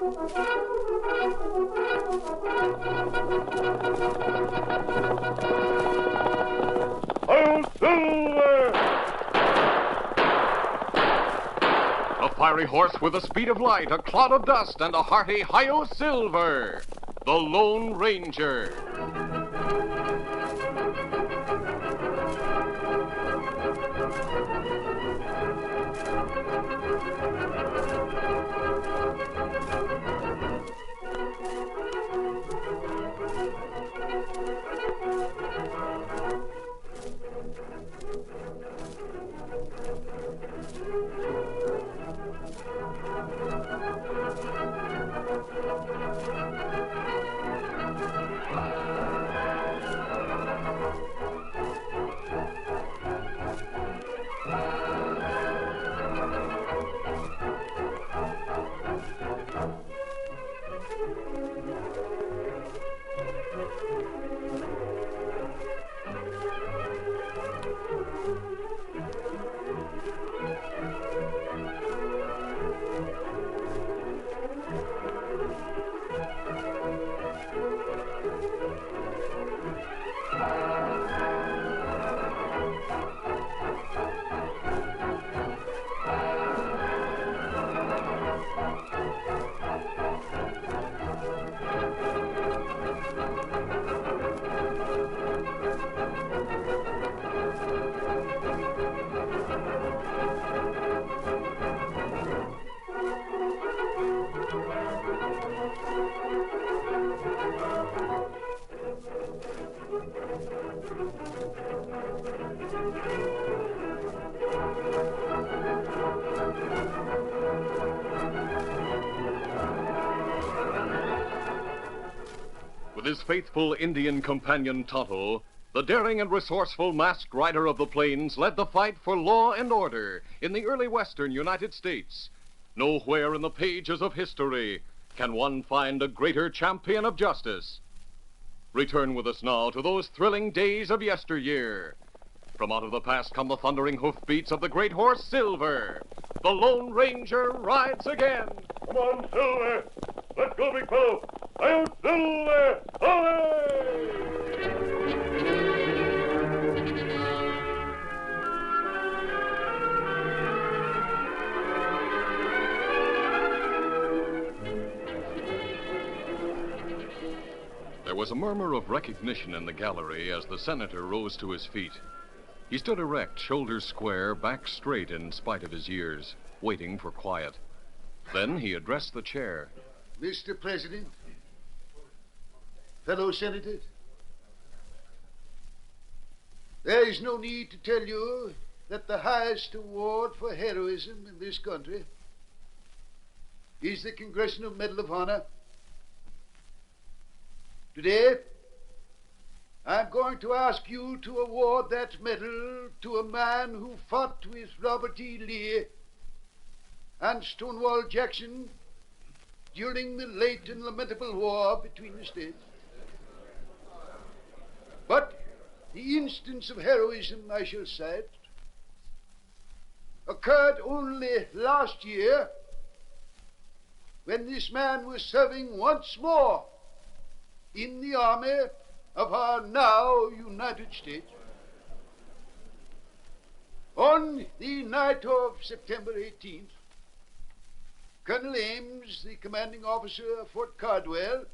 Hail Silver! A fiery horse with the speed of light, a cloud of dust, and a hearty Hi-Yo Silver, the Lone Ranger. With his faithful Indian companion Tonto, the daring and resourceful masked rider of the plains led the fight for law and order in the early western United States. Nowhere in the pages of history can one find a greater champion of justice. Return with us now to those thrilling days of yesteryear. From out of the past come the thundering hoofbeats of the great horse Silver. The Lone Ranger rides again. Come on, Silver! Let's go, big fellow! Hail Silver! Away! There was a murmur of recognition in the gallery as the senator rose to his feet. He stood erect, shoulders square, back straight in spite of his years, waiting for quiet. Then he addressed the chair. Mr. President, fellow senators, there is no need to tell you that the highest award for heroism in this country is the Congressional Medal of Honor. Today, I'm going to ask you to award that medal to a man who fought with Robert E. Lee and Stonewall Jackson during the late and lamentable war between the states. But the instance of heroism I shall cite occurred only last year when this man was serving once more in the army of our now United States. On the night of September 18th, Colonel Ames, the commanding officer of Fort Cardwell,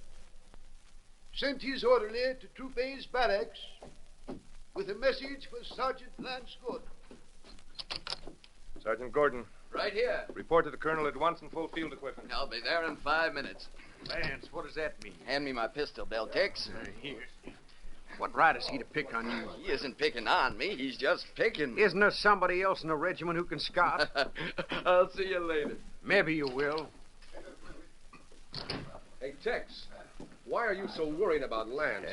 sent his orderly to Troop A's barracks with a message for Sergeant Lance Gordon. Sergeant Gordon, Right here. report to the colonel at once in full field equipment. I'll be there in 5 minutes. Lance, what does that mean? Hand me my pistol, Beltex. Here. What right is he to pick on you? He isn't picking on me. He's just picking. Isn't there somebody else in the regiment who can scout? I'll see you later. Maybe you will. Hey, Tex, why are you so worried about Lance?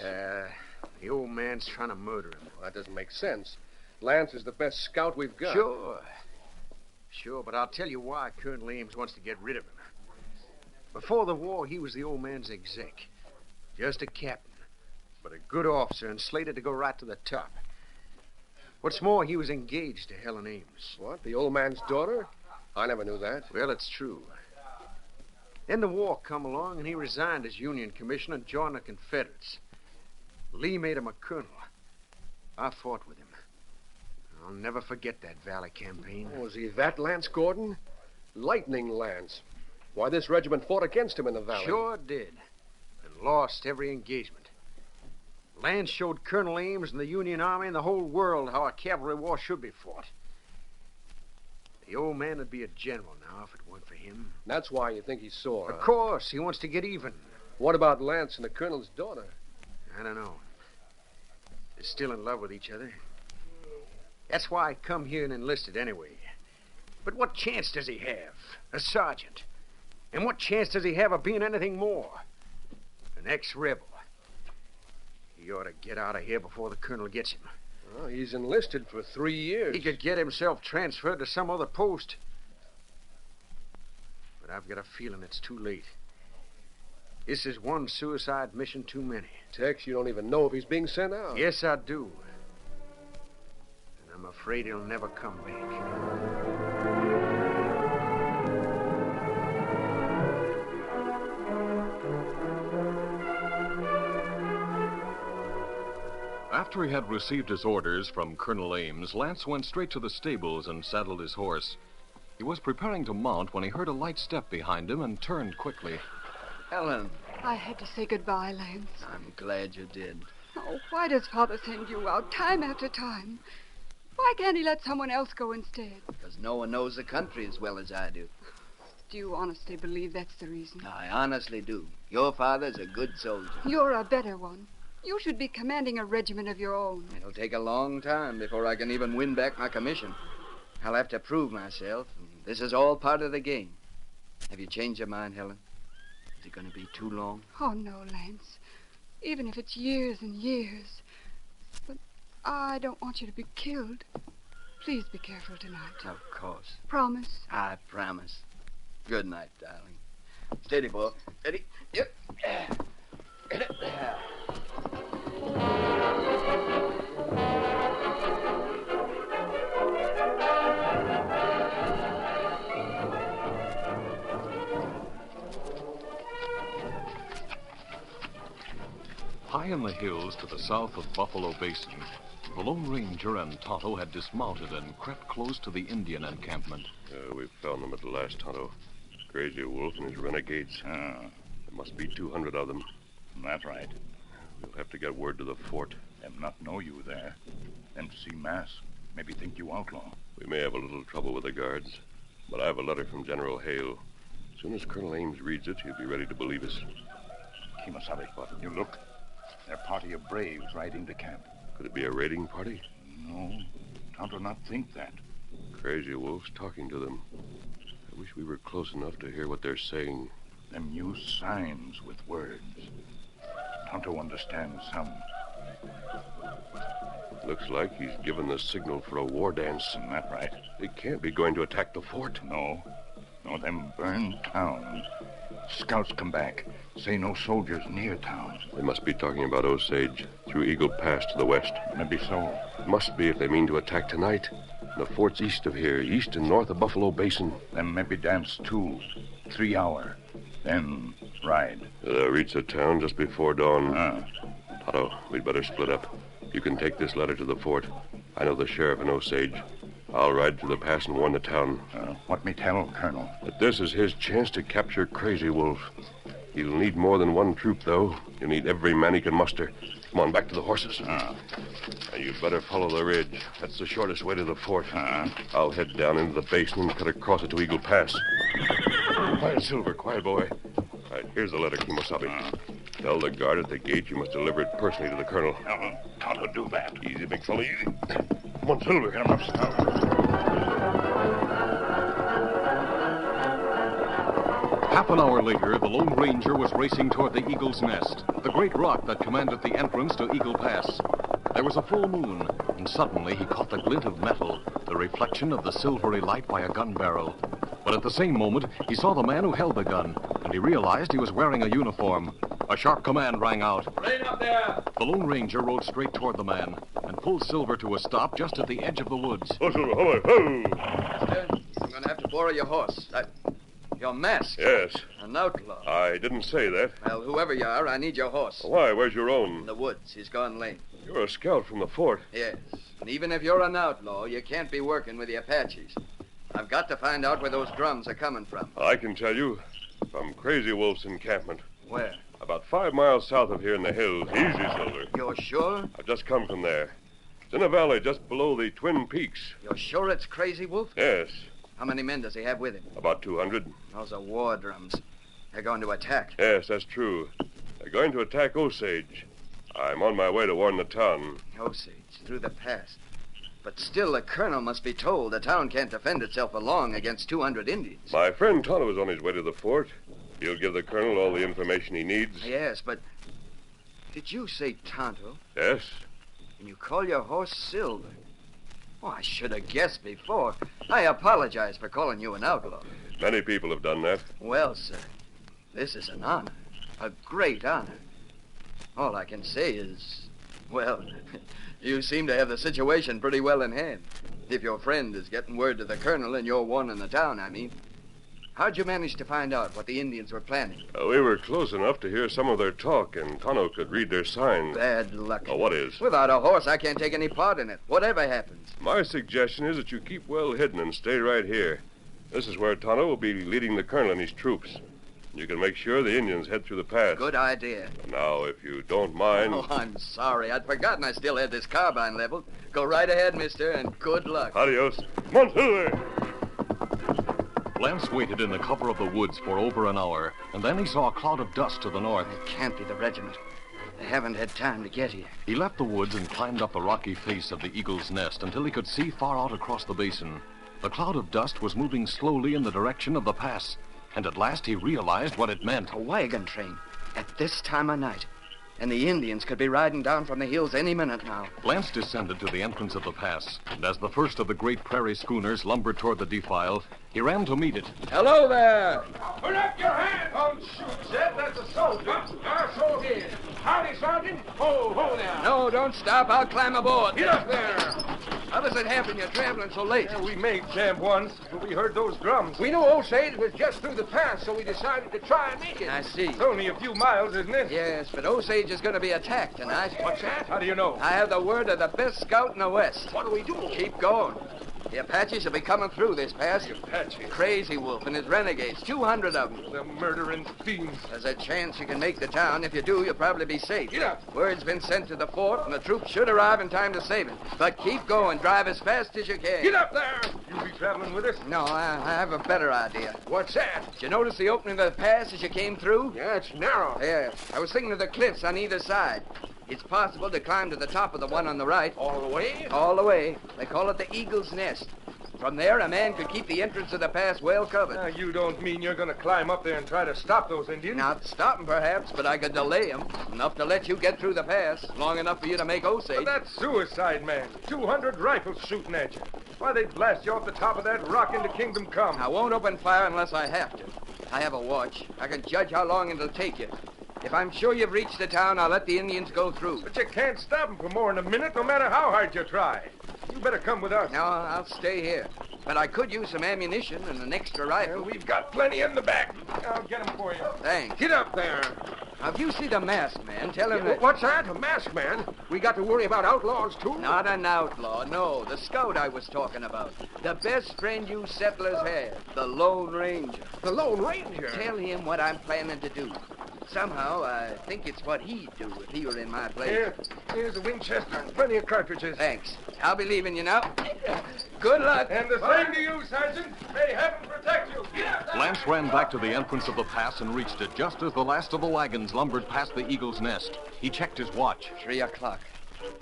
The old man's trying to murder him. Well, that doesn't make sense. Lance is the best scout we've got. Sure, but I'll tell you why Colonel Ames wants to get rid of him. Before the war, he was the old man's exec. Just a captain, but a good officer and slated to go right to the top. What's more, he was engaged to Helen Ames. What, the old man's daughter? I never knew that. Well, it's true. Then the war come along, and he resigned as Union commissioner and joined the Confederates. Lee made him a colonel. I fought with him. I'll never forget that Valley campaign. Oh, was he that Lance Gordon? Lightning Lance. Why, this regiment fought against him in the valley. Sure did. And lost every engagement. Lance showed Colonel Ames and the Union Army and the whole world how a cavalry war should be fought. The old man would be a general now if it weren't for him. That's why you think he's sore. Of course, he wants to get even. What about Lance and the colonel's daughter? I don't know. They're still in love with each other. That's why I come here and enlisted anyway. But what chance does he have? A sergeant. And what chance does he have of being anything more? An ex-rebel. He ought to get out of here before the colonel gets him. Well, he's enlisted for 3 years. He could get himself transferred to some other post. But I've got a feeling it's too late. This is one suicide mission too many. Tex, you don't even know if he's being sent out. Yes, I do. And I'm afraid he'll never come back. After he had received his orders from Colonel Ames, Lance went straight to the stables and saddled his horse. He was preparing to mount when he heard a light step behind him and turned quickly. Helen, I had to say goodbye, Lance. I'm glad you did. Oh, why does Father send you out time after time? Why can't he let someone else go instead? Because no one knows the country as well as I do. Do you honestly believe that's the reason? I honestly do. Your father's a good soldier. You're a better one. You should be commanding a regiment of your own. It'll take a long time before I can even win back my commission. I'll have to prove myself, and this is all part of the game. Have you changed your mind, Helen? Is it going to be too long? Oh, no, Lance. Even if it's years and years. But I don't want you to be killed. Please be careful tonight. Of course. Promise? I promise. Good night, darling. Steady, boy. Steady. Yep. High in the hills to the south of Buffalo Basin, the Lone Ranger and Tonto had dismounted and crept close to the Indian encampment. We found them at last, Tonto. Crazy Wolf and his renegades. Ah, There must be 200 of them. that's right. We'll have to get word to the fort. Them not know you there. Them see mass. Maybe think you outlaw. We may have a little trouble with the guards, but I have a letter from General Hale. As soon as Colonel Ames reads it, he'll be ready to believe us. Kimasabi, you look. They're a party of braves riding to camp. Could it be a raiding party? No, Tonto not think that. Crazy Wolf's talking to them. I wish we were close enough to hear what they're saying. Them use signs with words. Tonto understands some. Looks like he's given the signal for a war dance. Isn't that right? They can't be going to attack the fort. No, them burned town. Scouts come back. Say no soldiers near town. They must be talking about Osage, through Eagle Pass to the west. Maybe so. Must be if they mean to attack tonight. The fort's east of here, east and north of Buffalo Basin. Them maybe dance 2, 3 hour. Then ride. They'll reach the town just before dawn. Ah, Tonto, we'd better split up. You can take this letter to the fort. I know the sheriff in Osage. I'll ride through the pass and warn the town. what me tell, Colonel? That this is his chance to capture Crazy Wolf. He'll need more than one troop, though. He'll need every man he can muster. Come on, back to the horses. Now, you'd better follow the ridge. That's the shortest way to the fort. I'll head down into the basin and cut across it to Eagle Pass. Quiet, Silver. Quiet, boy. All right, here's the letter, Kimosabe. Tell the guard at the gate you must deliver it personally to the colonel. Tonto do that. Easy, big fella, easy. Come on, Silver. Get him up, Scout. Half an hour later, the Lone Ranger was racing toward the Eagle's Nest, the great rock that commanded the entrance to Eagle Pass. There was a full moon, and suddenly he caught the glint of metal, the reflection of the silvery light by a gun barrel. But at the same moment, he saw the man who held the gun, and he realized he was wearing a uniform. A sharp command rang out. Rain up there! The Lone Ranger rode straight toward the man and pulled Silver to a stop just at the edge of the woods. Oh, Silver, ho! I'm going to have to borrow your horse. You You're masked. Yes. An outlaw. I didn't say that. Well, whoever you are, I need your horse. Why? Where's your In own? the woods. He's gone lame. You're a scout from the fort. Yes. And even if you're an outlaw, you can't be working with the Apaches. I've got to find out where those drums are coming from. I can tell you. From Crazy Wolf's encampment. Where? About 5 miles south of here in the hills. Easy, Silver. You're sure? I've just come from there. It's in a valley just below the Twin Peaks. You're sure it's Crazy Wolf? Yes. How many men does he have with him? About 200. Those are war drums. They're going to attack. Yes, that's true. They're going to attack Osage. I'm on my way to warn the town. Osage, through the pass. But still, the colonel must be told the town can't defend itself for long against 200 Indians. My friend Tonto is on his way to the fort. He'll give the colonel all the information he needs. Yes, but did you say Tonto? Yes. And you call your horse Silver? Oh, I should have guessed before. I apologize for calling you an outlaw. Many people have done that. Well, sir, this is an honor. A great honor. All I can say is, well, you seem to have the situation pretty well in hand. If your friend is getting word to the colonel and you're warning the town, I mean. How'd you manage to find out what the Indians were planning? We were close enough to hear some of their talk, and Tonto could read their signs. Bad luck. Oh, what is? Without a horse, I can't take any part in it, whatever happens. My suggestion is that you keep well hidden and stay right here. This is where Tonto will be leading the colonel and his troops. You can make sure the Indians head through the pass. Good idea. Now, if you don't mind... Oh, I'm sorry. I'd forgotten I still had this carbine leveled. Go right ahead, mister, and good luck. Adios. Come on, Silver! Lance waited in the cover of the woods for over an hour, and then he saw a cloud of dust to the north. It can't be the regiment. They haven't had time to get here. He left the woods and climbed up the rocky face of the Eagle's Nest until he could see far out across the basin. The cloud of dust was moving slowly in the direction of the pass, and at last he realized what it meant. A wagon train at this time of night. And the Indians could be riding down from the hills any minute now. Lance descended to the entrance of the pass, and as the first of the great prairie schooners lumbered toward the defile, he ran to meet it. Hello there! Put up your hand! Don't shoot, Zed. That's a soldier. Our soldier. Howdy, Sergeant. Ho there. No, don't stop. I'll climb aboard. Get up there. How does it happen you're traveling so late? Yeah, we made camp once, but we heard those drums. We knew Osage was just through the pass, so we decided to try and make it. I see. It's only a few miles, isn't it? Yes, but Osage is going to be attacked tonight. What's that? How do you know? I have the word of the best scout in the West. What do we do? Keep going. The Apaches will be coming through this pass. The Apaches? Crazy Wolf and his renegades, 200 of them. The murdering fiends. There's a chance you can make the town. If you do, you'll probably be safe. Get up. Word's been sent to the fort, and the troops should arrive in time to save it. But keep going. Drive as fast as you can. Get up there. You be traveling with us? No, I have a better idea. What's that? Did you notice the opening of the pass as you came through? Yeah, it's narrow. Yes. I was thinking of the cliffs on either side. It's possible to climb to the top of the one on the right. All the way? All the way. They call it the Eagle's Nest. From there, a man could keep the entrance of the pass well covered. Now, you don't mean you're going to climb up there and try to stop those Indians? Not stop 'em, perhaps, but I could delay 'em. Enough to let you get through the pass. Long enough for you to make Osage. But that's suicide, man. 200 rifles shooting at you. Why, they'd blast you off the top of that rock into Kingdom Come. I won't open fire unless I have to. I have a watch. I can judge how long it'll take you. If I'm sure you've reached the town, I'll let the Indians go through. But you can't stop them for more than a minute, no matter how hard you try. You better come with us. No, I'll stay here. But I could use some ammunition and an extra rifle. Well, we've got plenty in the back. I'll get them for you. Thanks. Get up there. Now, if you see the masked man, tell him that... What's that? A masked man? We got to worry about outlaws, too? Not an outlaw, no. The scout I was talking about. The best friend you settlers have. The Lone Ranger. The Lone Ranger? Tell him what I'm planning to do. Somehow, I think it's what he'd do if he were in my place. Here, here's a Winchester and plenty of cartridges. Thanks. I'll be leaving you now. Good luck. And the same to you, Sergeant. May heaven protect you. Lance ran back to the entrance of the pass and reached it just as the last of the wagons lumbered past the Eagle's Nest. He checked his watch. 3 o'clock.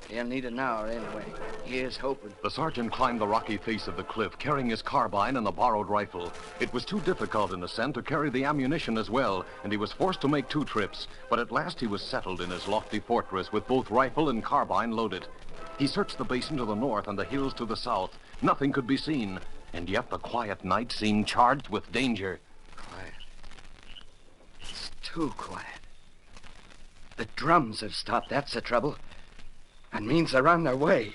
He'll need an hour anyway. Here's hoping. The sergeant climbed the rocky face of the cliff, carrying his carbine and the borrowed rifle. It was too difficult in ascent to carry the ammunition as well, and he was forced to make 2 trips. But at last he was settled in his lofty fortress with both rifle and carbine loaded. He searched the basin to the north and the hills to the south. Nothing could be seen, and yet the quiet night seemed charged with danger. Quiet. It's too quiet. The drums have stopped, that's the trouble. That means they're on their way.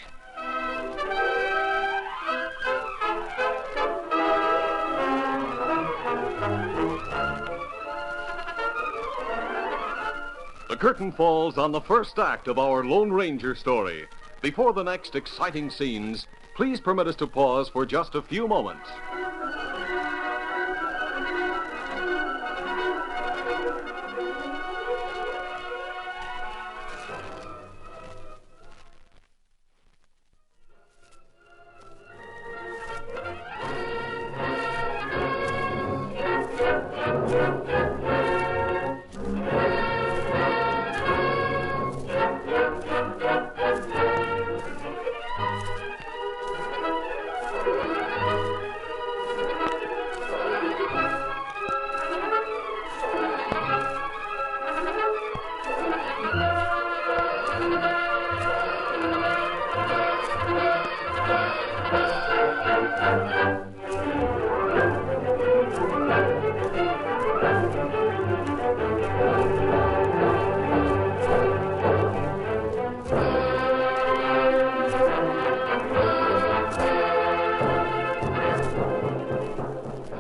curtain falls on the first act of our Lone Ranger story. Before the next exciting scenes, please permit us to pause for just a few moments.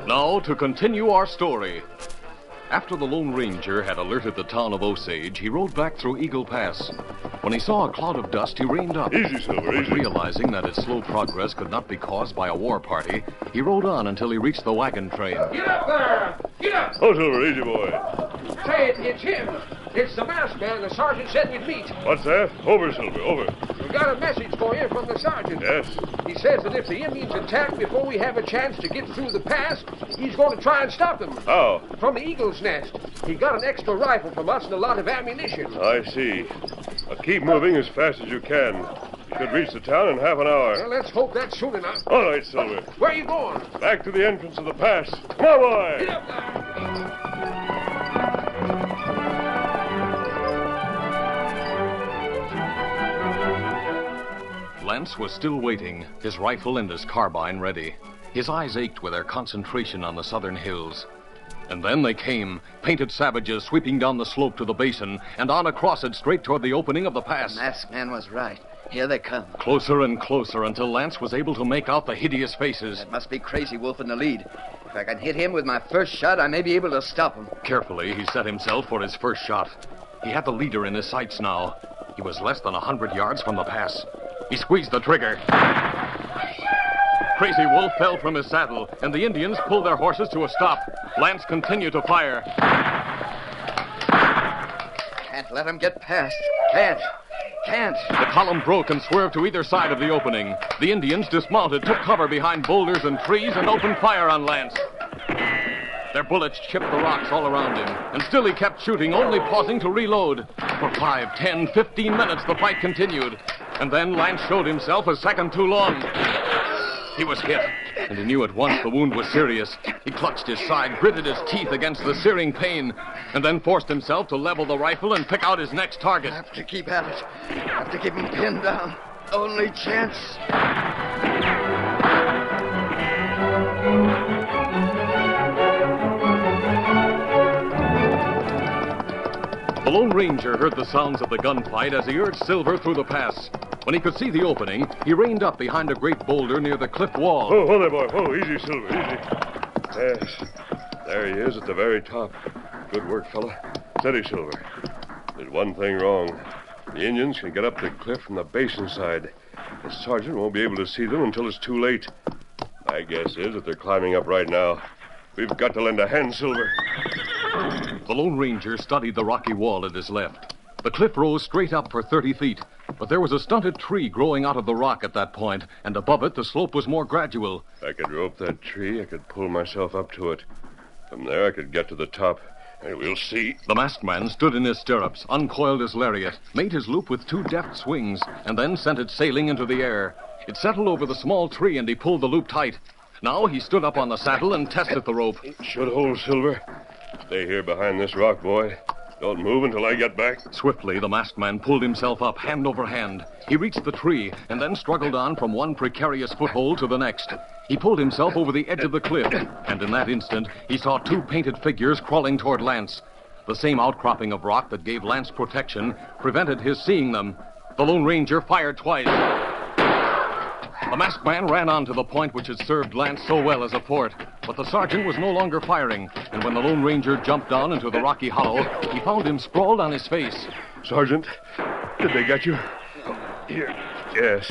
Now, to continue our story. After the Lone Ranger had alerted the town of Osage, he rode back through Eagle Pass. When he saw a cloud of dust, he reined up. Easy, Silver, But easy. realizing that its slow progress could not be caused by a war party, he rode on until he reached the wagon train. Get up there! Get up! Oh, Silver, easy, boy. Say, it's him. It's the masked man the sergeant said we'd meet. What's that? Over, Silver, over. We got a message for you from the sergeant. Yes? He says that if the Indians attack before we have a chance to get through the pass, he's going to try and stop them. How? From the Eagle's Nest. He got an extra rifle from us and a lot of ammunition. I see. Now keep moving as fast as you can. You should reach the town in half an hour. Well, let's hope that's soon enough. All right, Silver. Where are you going? Back to the entrance of the pass. Come on, boy! Get up there! Lance was still waiting, his rifle and his carbine ready. His eyes ached with their concentration on the southern hills. And then they came, painted savages sweeping down the slope to the basin and on across it straight toward the opening of the pass. The masked man was right. Here they come. Closer and closer until Lance was able to make out the hideous faces. That must be Crazy Wolf in the lead. If I can hit him with my first shot, I may be able to stop him. Carefully, he set himself for his first shot. He had the leader in his sights now. He was less than 100 yards from the pass. He squeezed the trigger. Crazy Wolf fell from his saddle, and the Indians pulled their horses to a stop. Lance continued to fire. Can't let him get past. Can't. The column broke and swerved to either side of the opening. The Indians dismounted, took cover behind boulders and trees, and opened fire on Lance. Their bullets chipped the rocks all around him, and still he kept shooting, only pausing to reload. For 5, 10, 15 minutes, the fight continued. And then Lance showed himself a second too long. He was hit, and he knew at once the wound was serious. He clutched his side, gritted his teeth against the searing pain, and then forced himself to level the rifle and pick out his next target. I have to keep at it. I have to keep him pinned down. Only chance. The Lone Ranger heard the sounds of the gunfight as he urged Silver through the pass. When he could see the opening, he reined up behind a great boulder near the cliff wall. Oh, hold there, boy. Oh, easy, Silver, easy. Yes. There he is at the very top. Good work, fella. Steady, Silver. There's one thing wrong. The Indians can get up the cliff from the basin side. The sergeant won't be able to see them until it's too late. My guess is that they're climbing up right now. We've got to lend a hand, Silver. The Lone Ranger studied the rocky wall at his left. The cliff rose straight up for 30 feet, but there was a stunted tree growing out of the rock at that point, and above it the slope was more gradual. If I could rope that tree, I could pull myself up to it. From there, I could get to the top, and we'll see. The masked man stood in his stirrups, uncoiled his lariat, made his loop with 2 deft swings, and then sent it sailing into the air. It settled over the small tree, and he pulled the loop tight. Now he stood up on the saddle and tested the rope. It should hold, Silver. Stay here behind this rock, boy. Don't move until I get back. Swiftly, the masked man pulled himself up, hand over hand. He reached the tree, and then struggled on from one precarious foothold to the next. He pulled himself over the edge of the cliff, and in that instant, he saw 2 painted figures crawling toward Lance. The same outcropping of rock that gave Lance protection prevented his seeing them. The Lone Ranger fired twice. The masked man ran on to the point which had served Lance so well as a fort. But the sergeant was no longer firing, and when the Lone Ranger jumped down into the rocky hollow, he found him sprawled on his face. Sergeant, did they get you? Here. Yes.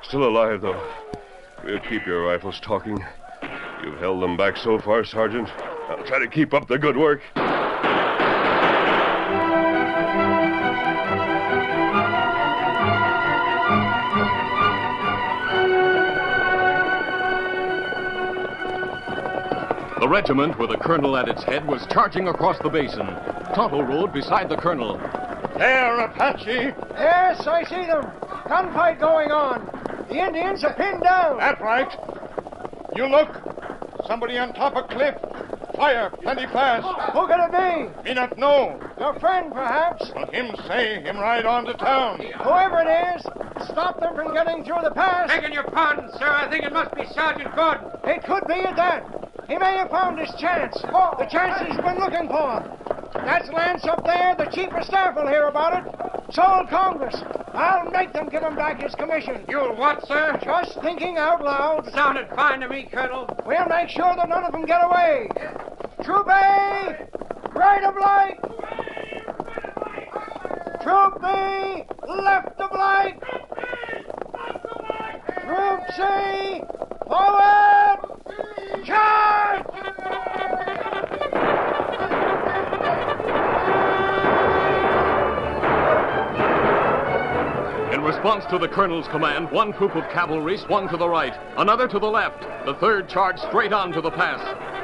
Still alive, though. We'll keep your rifles talking. You've held them back so far, Sergeant. I'll try to keep up the good work. The regiment, with the colonel at its head, was charging across the basin. Tonto rode beside the colonel. There, Apache. Yes, I see them. Gunfight going on. The Indians are pinned down. That's right. You look. Somebody on top of cliff. Fire, plenty fast. Who could it be? Me not know. Your friend, perhaps. Well, him say him ride on to town. Whoever it is, stop them from getting through the pass. Begging your pardon, sir. I think it must be Sergeant Gordon. It could be at that. He may have found his chance. The chance he's been looking for. That's Lance up there. The chief of staff will hear about it. So will Congress. I'll make them give him back his commission. You'll what, sir? Just thinking out loud. Sounded fine to me, Colonel. We'll make sure that none of them get away. Troop A, right of light. Troop B, left of light. Troop C, forward. Charge! In response to the colonel's command, one troop of cavalry swung to the right, another to the left. The third charged straight on to the pass.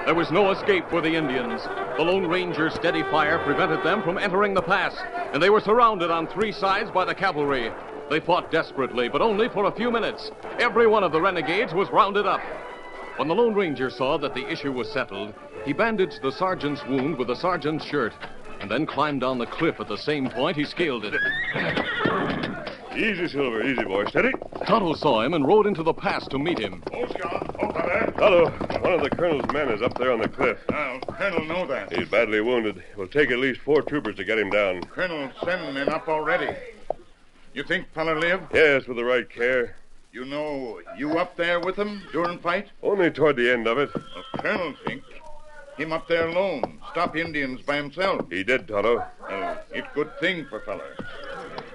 There was no escape for the Indians. The Lone Ranger's steady fire prevented them from entering the pass, and they were surrounded on three sides by the cavalry. They fought desperately, but only for a few minutes. Every one of the renegades was rounded up. When the Lone Ranger saw that the issue was settled, he bandaged the sergeant's wound with the sergeant's shirt, and then climbed down the cliff at the same point he scaled it. Easy, Silver. Easy, boy. Steady. Tonto saw him and rode into the pass to meet him. Tonto, one of the colonel's men is up there on the cliff. Colonel know that. He's badly wounded. It will take at least 4 troopers to get him down. Colonel send men up already. You think fella live? Yes, with the right care. You know, you up there with him during fight? Only toward the end of it. Colonel think him up there alone, stop Indians by himself. He did, Tonto. It good thing for feller.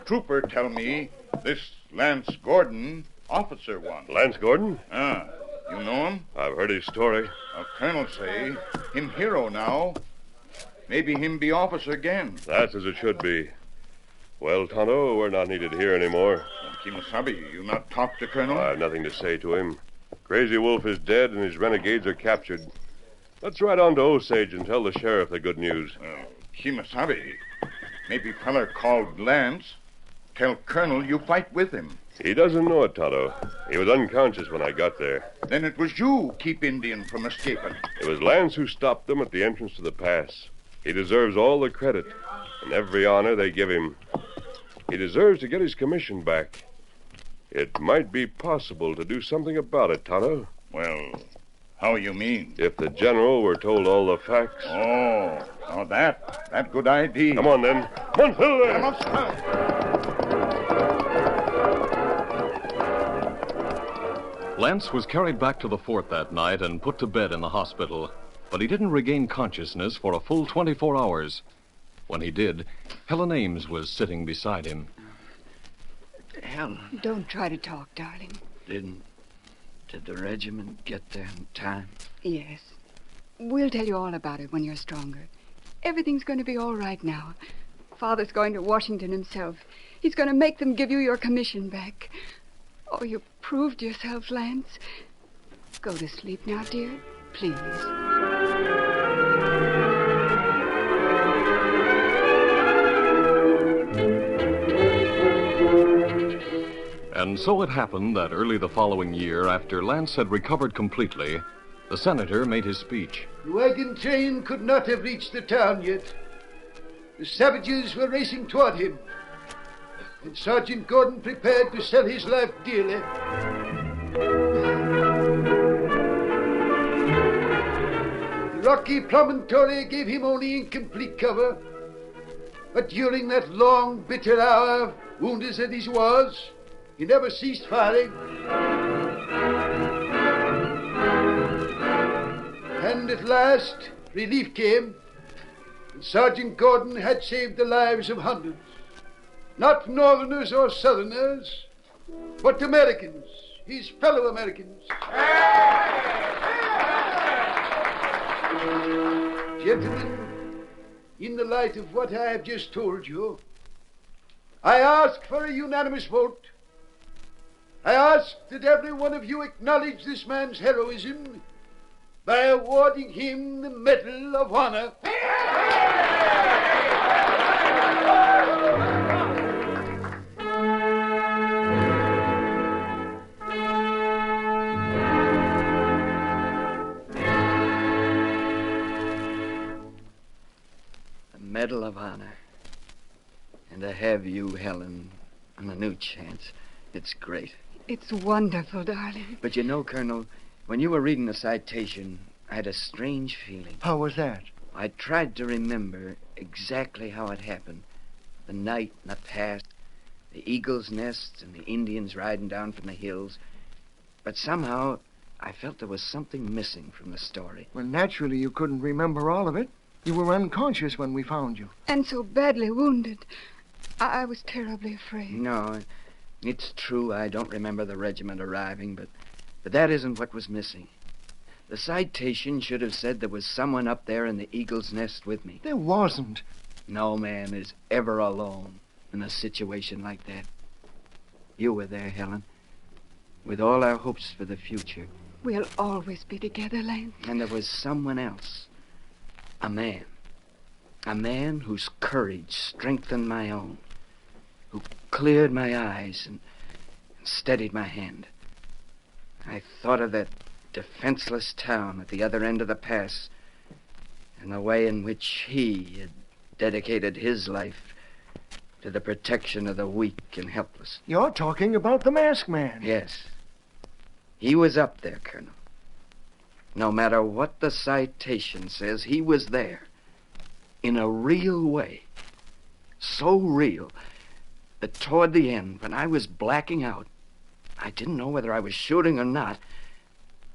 Trooper tell me this Lance Gordon, officer one. Lance Gordon? You know him? I've heard his story. Colonel say him hero now. Maybe him be officer again. That's as it should be. Well, Tonto, we're not needed here anymore. Kimasabi, you not talk to Colonel? I have nothing to say to him. Crazy Wolf is dead and his renegades are captured. Let's ride on to Osage and tell the sheriff the good news. Kimasabi, maybe feller called Lance. Tell Colonel you fight with him. He doesn't know it, Tonto. He was unconscious when I got there. Then it was you keep Indian from escaping. It was Lance who stopped them at the entrance to the pass. He deserves all the credit and every honor they give him. He deserves to get his commission back. It might be possible to do something about it, Tonto. Well, how you mean? If the general were told all the facts. Oh, that good idea. Come on, then. Come on, Silver. Come on, Lance was carried back to the fort that night and put to bed in the hospital, but he didn't regain consciousness for a full 24 hours. When he did, Helen Ames was sitting beside him. Helen. Don't try to talk, darling. Did the regiment get there in time? Yes. We'll tell you all about it when you're stronger. Everything's going to be all right now. Father's going to Washington himself. He's going to make them give you your commission back. Oh, you proved yourself, Lance. Go to sleep now, dear. Please. And so it happened that early the following year, after Lance had recovered completely, the senator made his speech. The wagon train could not have reached the town yet. The savages were racing toward him, and Sergeant Gordon prepared to sell his life dearly. The rocky promontory gave him only incomplete cover, but during that long, bitter hour, wounded as he was, he never ceased firing. And at last, relief came, and Sergeant Gordon had saved the lives of hundreds. Not Northerners or Southerners, but Americans, his fellow Americans. Gentlemen, in the light of what I have just told you, I ask for a unanimous vote. I ask that every one of you acknowledge this man's heroism by awarding him the Medal of Honor. Medal of Honor. And to have you, Helen, on a new chance, it's great. It's wonderful, darling. But you know, Colonel, when you were reading the citation, I had a strange feeling. How was that? I tried to remember exactly how it happened. The night in the past, the eagle's nests and the Indians riding down from the hills. But somehow, I felt there was something missing from the story. Well, naturally, you couldn't remember all of it. You were unconscious when we found you. And so badly wounded. I was terribly afraid. No, it's true I don't remember the regiment arriving, but that isn't what was missing. The citation should have said there was someone up there in the eagle's nest with me. There wasn't. No man is ever alone in a situation like that. You were there, Helen, with all our hopes for the future. We'll always be together, Lance. And there was someone else. A man whose courage strengthened my own, who cleared my eyes and steadied my hand. I thought of that defenseless town at the other end of the pass and the way in which he had dedicated his life to the protection of the weak and helpless. You're talking about the masked man. Yes. He was up there, Colonel. No matter what the citation says, he was there. In a real way. So real that toward the end, when I was blacking out, I didn't know whether I was shooting or not.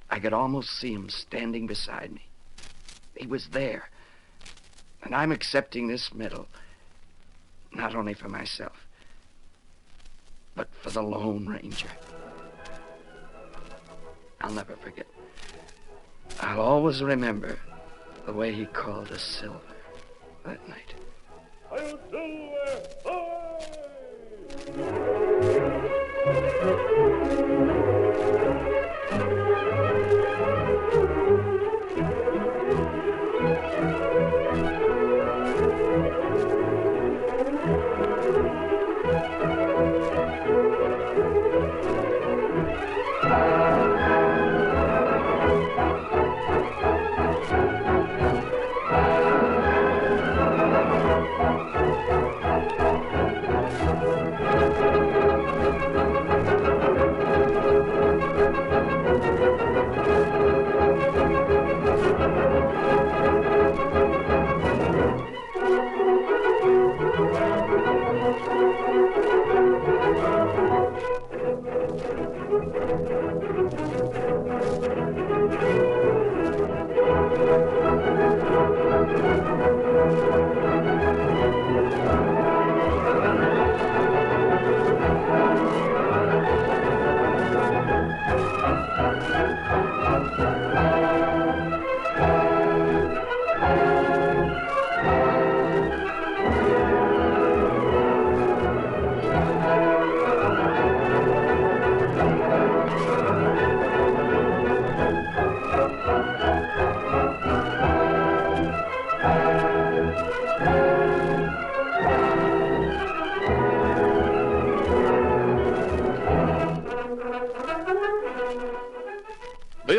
I could almost see him standing beside me. He was there. And I'm accepting this medal, not only for myself, but for the Lone Ranger. I'll never forget. I'll always remember the way he called us Silver that night. I'll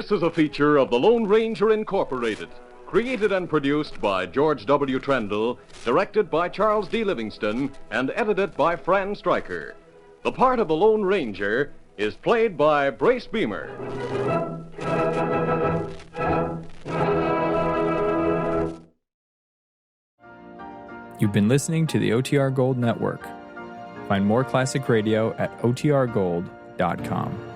This is a feature of the Lone Ranger Incorporated, created and produced by George W. Trendle, directed by Charles D. Livingston, and edited by Fran Stryker. The part of the Lone Ranger is played by Brace Beamer. You've been listening to the OTR Gold Network. Find more classic radio at otrgold.com.